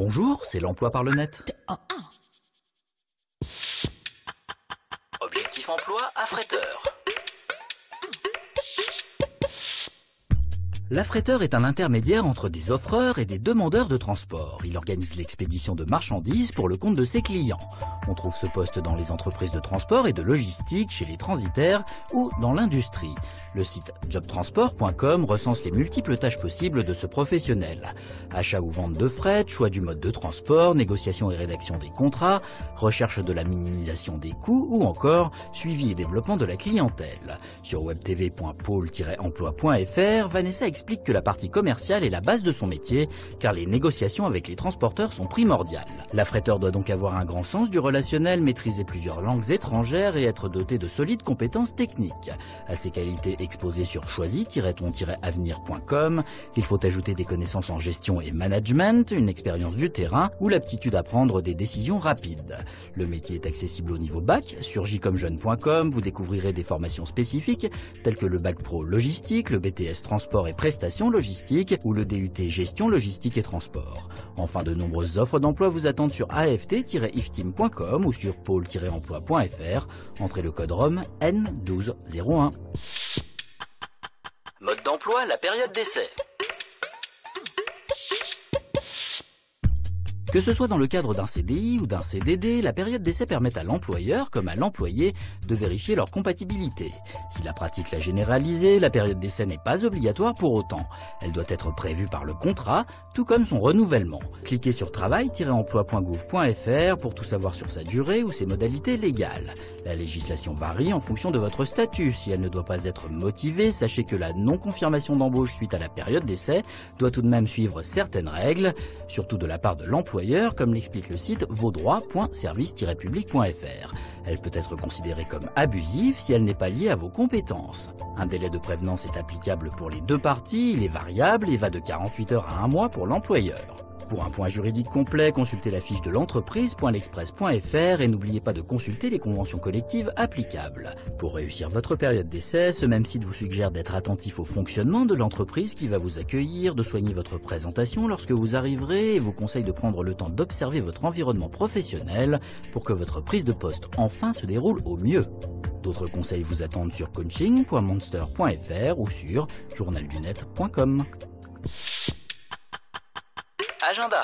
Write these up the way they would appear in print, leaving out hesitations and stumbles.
Bonjour, c'est l'emploi par le net. Objectif emploi affréteur. L'affréteur est un intermédiaire entre des offreurs et des demandeurs de transport. Il organise l'expédition de marchandises pour le compte de ses clients. On trouve ce poste dans les entreprises de transport et de logistique, chez les transitaires ou dans l'industrie. Le site jobtransport.com recense les multiples tâches possibles de ce professionnel. Achat ou vente de fret, choix du mode de transport, négociation et rédaction des contrats, recherche de la minimisation des coûts ou encore suivi et développement de la clientèle. Sur webtv.pôle-emploi.fr, Vanessa explique que la partie commerciale est la base de son métier car les négociations avec les transporteurs sont primordiales. L'affréteur doit donc avoir un grand sens du relationnel, maîtriser plusieurs langues étrangères et être doté de solides compétences techniques. À ces qualités exposées sur choisi-ton-avenir.com, il faut ajouter des connaissances en gestion et management, une expérience du terrain ou l'aptitude à prendre des décisions rapides. Le métier est accessible au niveau bac. Sur jcomjeune.com, vous découvrirez des formations spécifiques telles que le bac pro logistique, le BTS transport et prestations logistiques ou le DUT gestion logistique et transport. Enfin, de nombreuses offres d'emploi vous attendent sur aft-ifteam.com ou sur pôle-emploi.fr. Entrez le code ROM N1201. Mode d'emploi, la période d'essai. Que ce soit dans le cadre d'un CDI ou d'un CDD, la période d'essai permet à l'employeur comme à l'employé de vérifier leur compatibilité. Si la pratique l'a généralisée, la période d'essai n'est pas obligatoire pour autant. Elle doit être prévue par le contrat, tout comme son renouvellement. Cliquez sur travail-emploi.gouv.fr pour tout savoir sur sa durée ou ses modalités légales. La législation varie en fonction de votre statut. Si elle ne doit pas être motivée, sachez que la non-confirmation d'embauche suite à la période d'essai doit tout de même suivre certaines règles, surtout de la part de l'employeur, comme l'explique le site vosdroits.service-public.fr. Elle peut être considérée comme abusive si elle n'est pas liée à vos compétences. Un délai de prévenance est applicable pour les deux parties, il est variable et va de 48 heures à 1 mois pour l'employeur. Pour un point juridique complet, consultez la fiche de l'entreprise.l'express.fr et n'oubliez pas de consulter les conventions collectives applicables. Pour réussir votre période d'essai, ce même site vous suggère d'être attentif au fonctionnement de l'entreprise qui va vous accueillir, de soigner votre présentation lorsque vous arriverez et vous conseille de prendre le temps d'observer votre environnement professionnel pour que votre prise de poste enfin se déroule au mieux. D'autres conseils vous attendent sur coaching.monster.fr ou sur journaldunet.com. Agenda.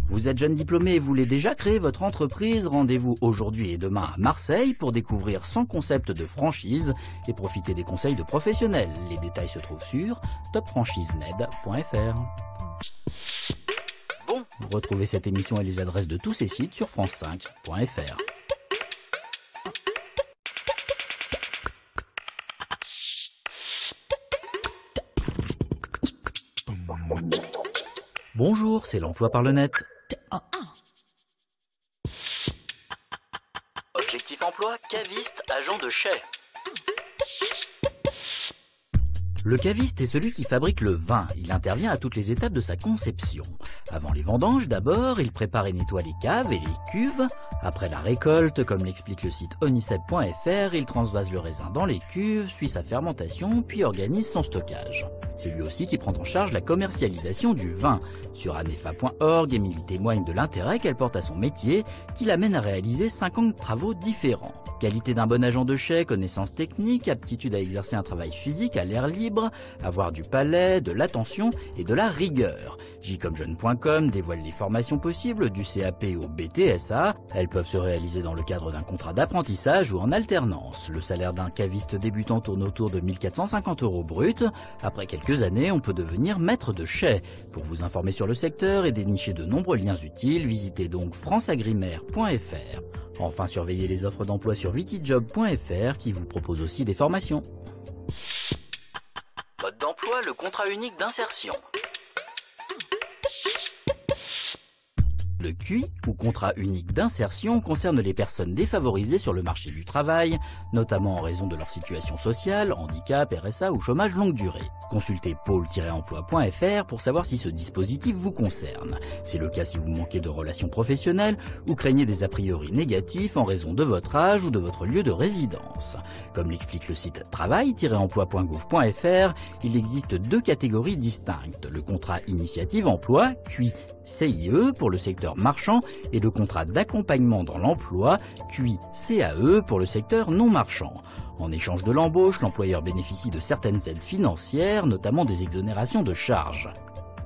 Vous êtes jeune diplômé et voulez déjà créer votre entreprise? Rendez-vous aujourd'hui et demain à Marseille pour découvrir 100 concepts de franchise et profiter des conseils de professionnels. Les détails se trouvent sur topfranchisened.fr. Bon. Retrouvez cette émission et les adresses de tous ces sites sur france5.fr. Bonjour, c'est l'emploi par le net. Objectif emploi, caviste, agent de chai. Le caviste est celui qui fabrique le vin. Il intervient à toutes les étapes de sa conception. Avant les vendanges, d'abord, il prépare et nettoie les caves et les cuves. Après la récolte, comme l'explique le site onicep.fr, il transvase le raisin dans les cuves, suit sa fermentation, puis organise son stockage. C'est lui aussi qui prend en charge la commercialisation du vin. Sur anefa.org, Émilie témoigne de l'intérêt qu'elle porte à son métier, qui l'amène à réaliser 50 travaux différents. Qualité d'un bon agent de chai, connaissances techniques, aptitude à exercer un travail physique à l'air libre, avoir du palais, de l'attention et de la rigueur. jcomjeune.com dévoile les formations possibles du CAP au BTSA. Elles peuvent se réaliser dans le cadre d'un contrat d'apprentissage ou en alternance. Le salaire d'un caviste débutant tourne autour de 1 450 € brut. Après quelques années, on peut devenir maître de chai. Pour vous informer sur le secteur et dénicher de nombreux liens utiles, visitez donc franceagrimaire.fr. Enfin, surveillez les offres d'emploi sur vitijob.fr qui vous propose aussi des formations. Mode d'emploi, le contrat unique d'insertion. Le QI, ou contrat unique d'insertion, concerne les personnes défavorisées sur le marché du travail, notamment en raison de leur situation sociale, handicap, RSA ou chômage longue durée. Consultez pôle-emploi.fr pour savoir si ce dispositif vous concerne. C'est le cas si vous manquez de relations professionnelles ou craignez des a priori négatifs en raison de votre âge ou de votre lieu de résidence. Comme l'explique le site travail-emploi.gouv.fr, il existe deux catégories distinctes. Le contrat initiative emploi, QI CIE pour le secteur marchand et le contrat d'accompagnement dans l'emploi, QI CAE pour le secteur non marchand. En échange de l'embauche, l'employeur bénéficie de certaines aides financières, notamment des exonérations de charges.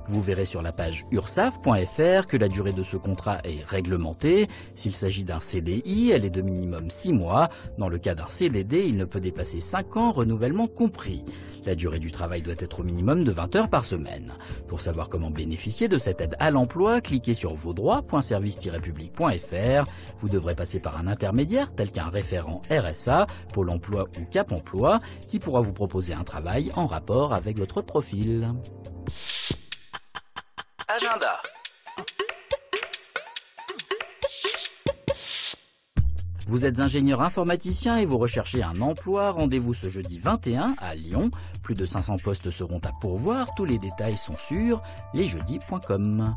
Vous verrez sur la page ursaf.fr que la durée de ce contrat est réglementée. S'il s'agit d'un CDI, elle est de minimum 6 mois. Dans le cas d'un CDD, il ne peut dépasser 5 ans, renouvellement compris. La durée du travail doit être au minimum de 20 heures par semaine. Pour savoir comment bénéficier de cette aide à l'emploi, cliquez sur vosdroits.service-public.fr. Vous devrez passer par un intermédiaire tel qu'un référent RSA, Pôle emploi ou Cap emploi, qui pourra vous proposer un travail en rapport avec votre profil. Agenda. Vous êtes ingénieur informaticien et vous recherchez un emploi, rendez-vous ce jeudi 21 à Lyon. Plus de 500 postes seront à pourvoir, tous les détails sont sur lesjeudis.com.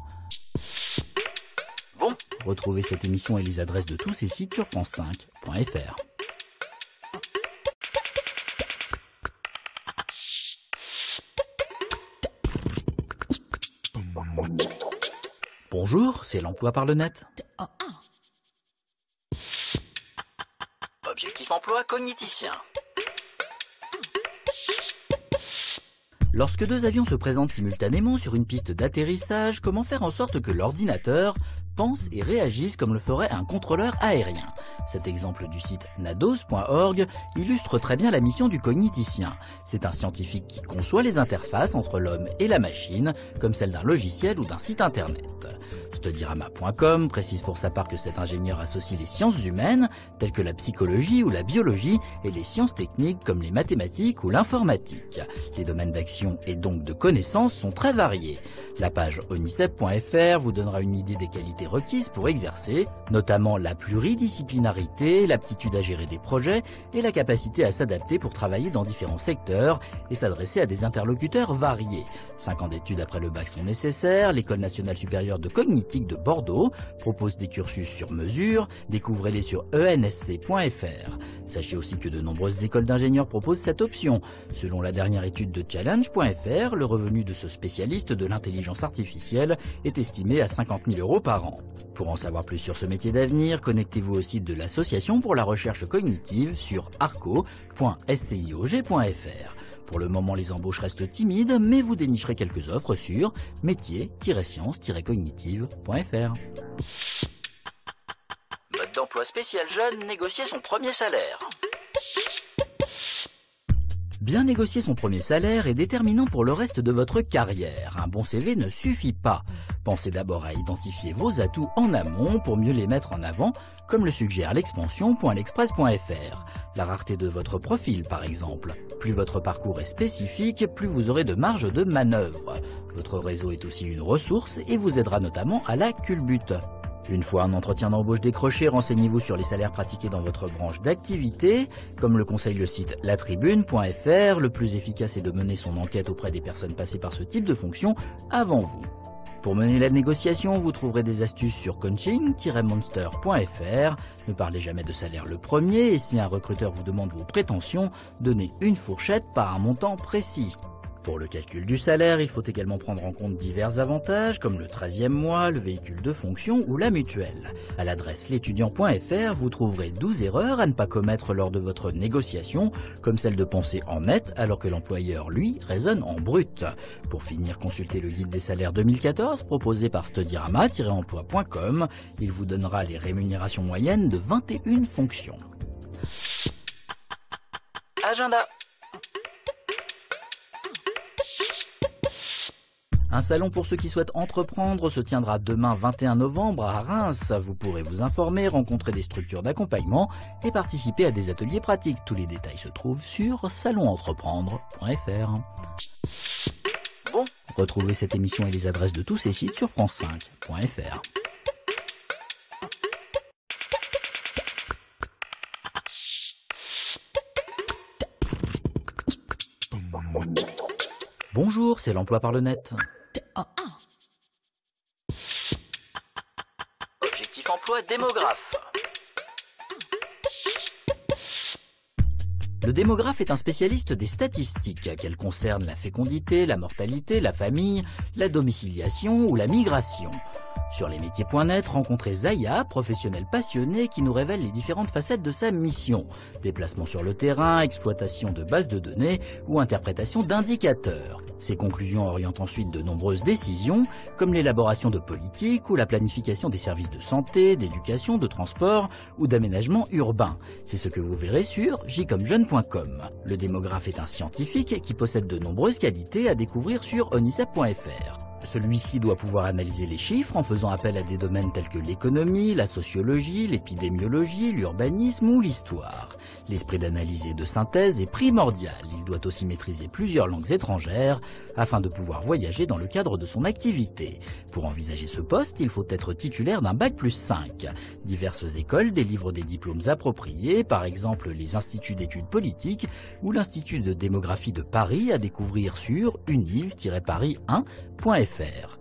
Bon. Retrouvez cette émission et les adresses de tous ces sites sur france5.fr. Bonjour, c'est l'emploi par le net. Objectif emploi cogniticien. Lorsque deux avions se présentent simultanément sur une piste d'atterrissage, comment faire en sorte que l'ordinateur pense et réagisse comme le ferait un contrôleur aérien? Cet exemple du site nados.org illustre très bien la mission du cogniticien. C'est un scientifique qui conçoit les interfaces entre l'homme et la machine, comme celle d'un logiciel ou d'un site internet. Studirama.com précise pour sa part que cet ingénieur associe les sciences humaines, telles que la psychologie ou la biologie, et les sciences techniques comme les mathématiques ou l'informatique. Les domaines d'action et donc de connaissances sont très variés. La page onicep.fr vous donnera une idée des qualités requises pour exercer, notamment la pluridisciplinarité, l'aptitude à gérer des projets et la capacité à s'adapter pour travailler dans différents secteurs et s'adresser à des interlocuteurs variés. 5 ans d'études après le bac sont nécessaires. L'École nationale supérieure de cognitique de Bordeaux propose des cursus sur mesure. Découvrez-les sur ensc.fr. Sachez aussi que de nombreuses écoles d'ingénieurs proposent cette option. Selon la dernière étude de challenge.fr, le revenu de ce spécialiste de l'intelligence artificielle est estimé à 50 000 € par an. Pour en savoir plus sur ce métier d'avenir, connectez-vous au site de l'Association pour la recherche cognitive sur arco.sciog.fr. Pour le moment, les embauches restent timides, mais vous dénicherez quelques offres sur métiers-sciences-cognitive.fr. Mode d'emploi spécial jeune, négocier son premier salaire. Bien négocier son premier salaire est déterminant pour le reste de votre carrière. Un bon CV ne suffit pas. Pensez d'abord à identifier vos atouts en amont pour mieux les mettre en avant, comme le suggère l'expansion.l'express.fr. La rareté de votre profil, par exemple. Plus votre parcours est spécifique, plus vous aurez de marge de manœuvre. Votre réseau est aussi une ressource et vous aidera notamment à la culbute. Une fois un entretien d'embauche décroché, renseignez-vous sur les salaires pratiqués dans votre branche d'activité. Comme le conseille le site latribune.fr, le plus efficace est de mener son enquête auprès des personnes passées par ce type de fonction avant vous. Pour mener la négociation, vous trouverez des astuces sur coaching-monster.fr. Ne parlez jamais de salaire le premier et si un recruteur vous demande vos prétentions, donnez une fourchette par un montant précis. Pour le calcul du salaire, il faut également prendre en compte divers avantages comme le 13e mois, le véhicule de fonction ou la mutuelle. À l'adresse l'étudiant.fr, vous trouverez 12 erreurs à ne pas commettre lors de votre négociation, comme celle de penser en net alors que l'employeur, lui, raisonne en brut. Pour finir, consultez le guide des salaires 2014 proposé par studirama-emploi.com. Il vous donnera les rémunérations moyennes de 21 fonctions. Agenda. Un salon pour ceux qui souhaitent entreprendre se tiendra demain 21 novembre à Reims. Vous pourrez vous informer, rencontrer des structures d'accompagnement et participer à des ateliers pratiques. Tous les détails se trouvent sur salonentreprendre.fr. Bon. Retrouvez cette émission et les adresses de tous ces sites sur france5.fr. Bonjour, c'est l'emploi par le net. Objectif emploi démographe. Le démographe est un spécialiste des statistiques, qu'elles concernent la fécondité, la mortalité, la famille, la domiciliation ou la migration. Sur lesmétiers.net, rencontrez Zaya, professionnelle passionnée qui nous révèle les différentes facettes de sa mission. Déplacement sur le terrain, exploitation de bases de données ou interprétation d'indicateurs. Ces conclusions orientent ensuite de nombreuses décisions, comme l'élaboration de politiques ou la planification des services de santé, d'éducation, de transport ou d'aménagement urbain. C'est ce que vous verrez sur jcomjeune.com. Le démographe est un scientifique qui possède de nombreuses qualités à découvrir sur onicep.fr. Celui-ci doit pouvoir analyser les chiffres en faisant appel à des domaines tels que l'économie, la sociologie, l'épidémiologie, l'urbanisme ou l'histoire. L'esprit d'analyse et de synthèse est primordial. Il doit aussi maîtriser plusieurs langues étrangères afin de pouvoir voyager dans le cadre de son activité. Pour envisager ce poste, il faut être titulaire d'un bac+5. Diverses écoles délivrent des diplômes appropriés, par exemple les instituts d'études politiques ou l'Institut de démographie de Paris à découvrir sur univ-paris1.fr.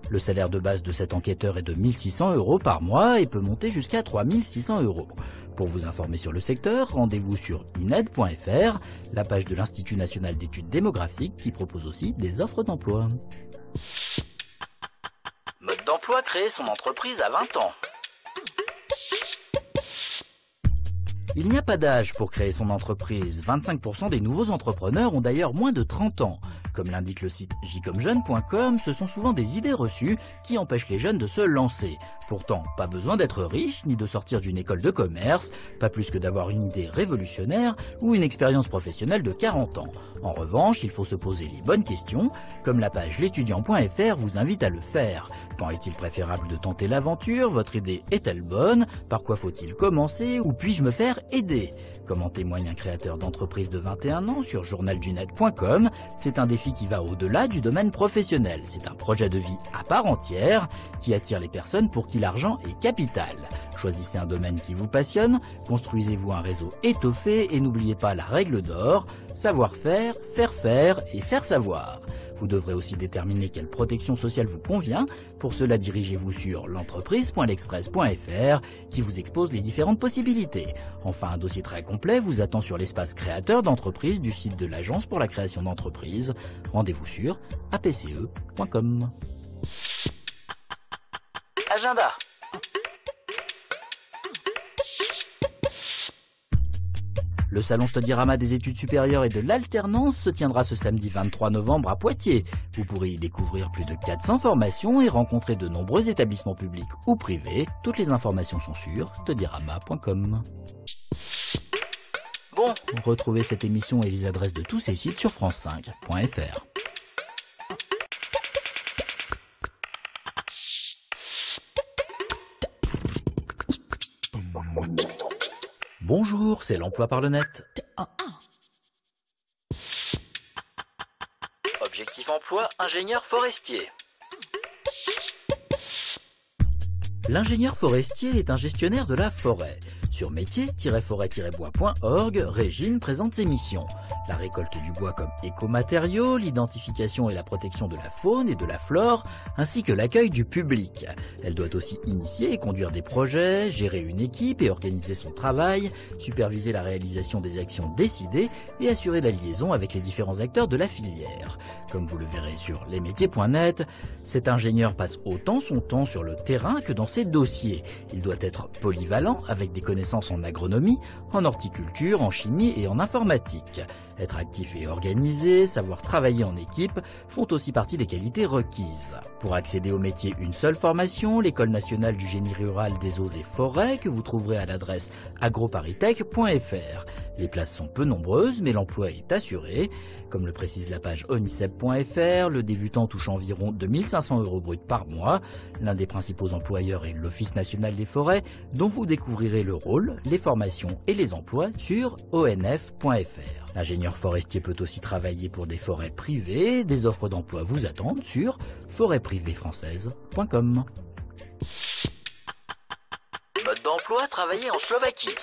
Le salaire de base de cet enquêteur est de 1 600 € par mois et peut monter jusqu'à 3 600 €. Pour vous informer sur le secteur, rendez-vous sur ined.fr, la page de l'Institut national d'études démographiques qui propose aussi des offres d'emploi. Mode d'emploi, créer son entreprise à 20 ans. Il n'y a pas d'âge pour créer son entreprise. 25% des nouveaux entrepreneurs ont d'ailleurs moins de 30 ans. Comme l'indique le site jcomjeune.com, ce sont souvent des idées reçues qui empêchent les jeunes de se lancer. Pourtant, pas besoin d'être riche ni de sortir d'une école de commerce, pas plus que d'avoir une idée révolutionnaire ou une expérience professionnelle de 40 ans. En revanche, il faut se poser les bonnes questions, comme la page l'étudiant.fr vous invite à le faire. Quand est-il préférable de tenter l'aventure? Votre idée est-elle bonne? Par quoi faut-il commencer? Ou puis-je me faire aider? Comme en témoigne un créateur d'entreprise de 21 ans sur journaldunet.com, c'est un défi qui va au-delà du domaine professionnel. C'est un projet de vie à part entière qui attire les personnes pour qui l'argent est capital. Choisissez un domaine qui vous passionne, construisez-vous un réseau étoffé et n'oubliez pas la règle d'or, savoir-faire, faire faire et faire savoir. Vous devrez aussi déterminer quelle protection sociale vous convient. Pour cela, dirigez-vous sur l'entreprise.l'express.fr qui vous expose les différentes possibilités. Enfin, un dossier très complet vous attend sur l'espace créateur d'entreprise du site de l'Agence pour la création d'entreprise. Rendez-vous sur apce.com. Agenda. Le salon Studirama des études supérieures et de l'alternance se tiendra ce samedi 23 novembre à Poitiers. Vous pourrez y découvrir plus de 400 formations et rencontrer de nombreux établissements publics ou privés. Toutes les informations sont sur studirama.com. Bon, Retrouvez cette émission et les adresses de tous ces sites sur france5.fr. Bonjour, c'est l'emploi par le net. objectif emploi, ingénieur forestier. L'ingénieur forestier est un gestionnaire de la forêt. Sur métier-forêt-bois.org, Régine présente ses missions. La récolte du bois comme écomatériaux, l'identification et la protection de la faune et de la flore, ainsi que l'accueil du public. Elle doit aussi initier et conduire des projets, gérer une équipe et organiser son travail, superviser la réalisation des actions décidées et assurer la liaison avec les différents acteurs de la filière. Comme vous le verrez sur lesmétiers.net, cet ingénieur passe autant son temps sur le terrain que dans ses dossiers. Il doit être polyvalent avec des connaissances en agronomie, en horticulture, en chimie et en informatique. Être actif et organisé, savoir travailler en équipe font aussi partie des qualités requises. Pour accéder au métier, une seule formation, l'École nationale du génie rural des eaux et forêts que vous trouverez à l'adresse agroparitech.fr. Les places sont peu nombreuses mais l'emploi est assuré. Comme le précise la page onicep.fr, le débutant touche environ 2 500 € bruts par mois. L'un des principaux employeurs est l'Office national des forêts dont vous découvrirez le rôle, les formations et les emplois sur onf.fr. L'ingénieur forestier peut aussi travailler pour des forêts privées. Des offres d'emploi vous attendent sur forêtprivéefrançaise.com. Mode d'emploi, travailler en Slovaquie.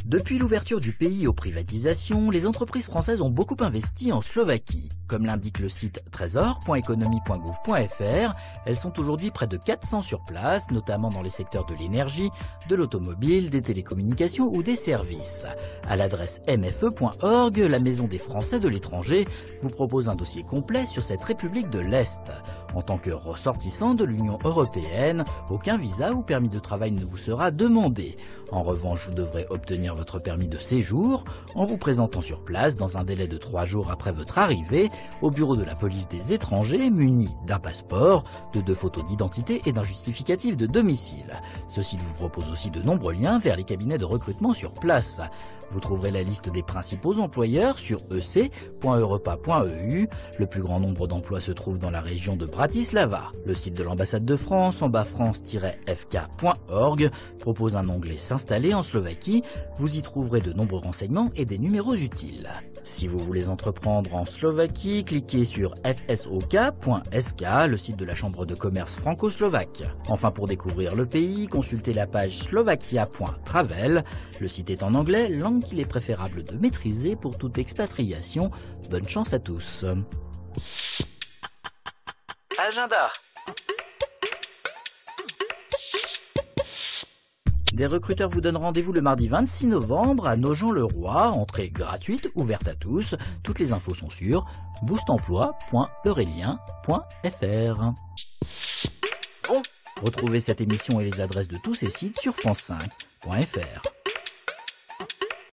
Depuis l'ouverture du pays aux privatisations, les entreprises françaises ont beaucoup investi en Slovaquie. Comme l'indique le site trésor.economie.gouv.fr, elles sont aujourd'hui près de 400 sur place, notamment dans les secteurs de l'énergie, de l'automobile, des télécommunications ou des services. À l'adresse mfe.org, la Maison des Français de l'étranger vous propose un dossier complet sur cette République de l'Est. En tant que ressortissant de l'Union européenne, aucun visa ou permis de travail ne vous sera demandé. En revanche, vous devrez obtenir votre permis de séjour en vous présentant sur place dans un délai de 3 jours après votre arrivée au bureau de la police des étrangers muni d'un passeport, de 2 photos d'identité et d'un justificatif de domicile. Ce site vous propose aussi de nombreux liens vers les cabinets de recrutement sur place. Vous trouverez la liste des principaux employeurs sur ec.europa.eu. Le plus grand nombre d'emplois se trouve dans la région de Bratislava. Le site de l'ambassade de France, en bas france-fk.org, propose un onglet s'installer en Slovaquie. Vous y trouverez de nombreux renseignements et des numéros utiles. Si vous voulez entreprendre en Slovaquie, cliquez sur fsok.sk, le site de la Chambre de commerce franco-slovaque. Enfin, pour découvrir le pays, consultez la page slovakia.travel. Le site est en anglais, langue qu'il est préférable de maîtriser pour toute expatriation. Bonne chance à tous. Agenda. Des recruteurs vous donnent rendez-vous le mardi 26 novembre à Nogent-le-Roi, entrée gratuite, ouverte à tous. Toutes les infos sont sur boostemploi.eurelien.fr. Bon. Retrouvez cette émission et les adresses de tous ces sites sur france5.fr.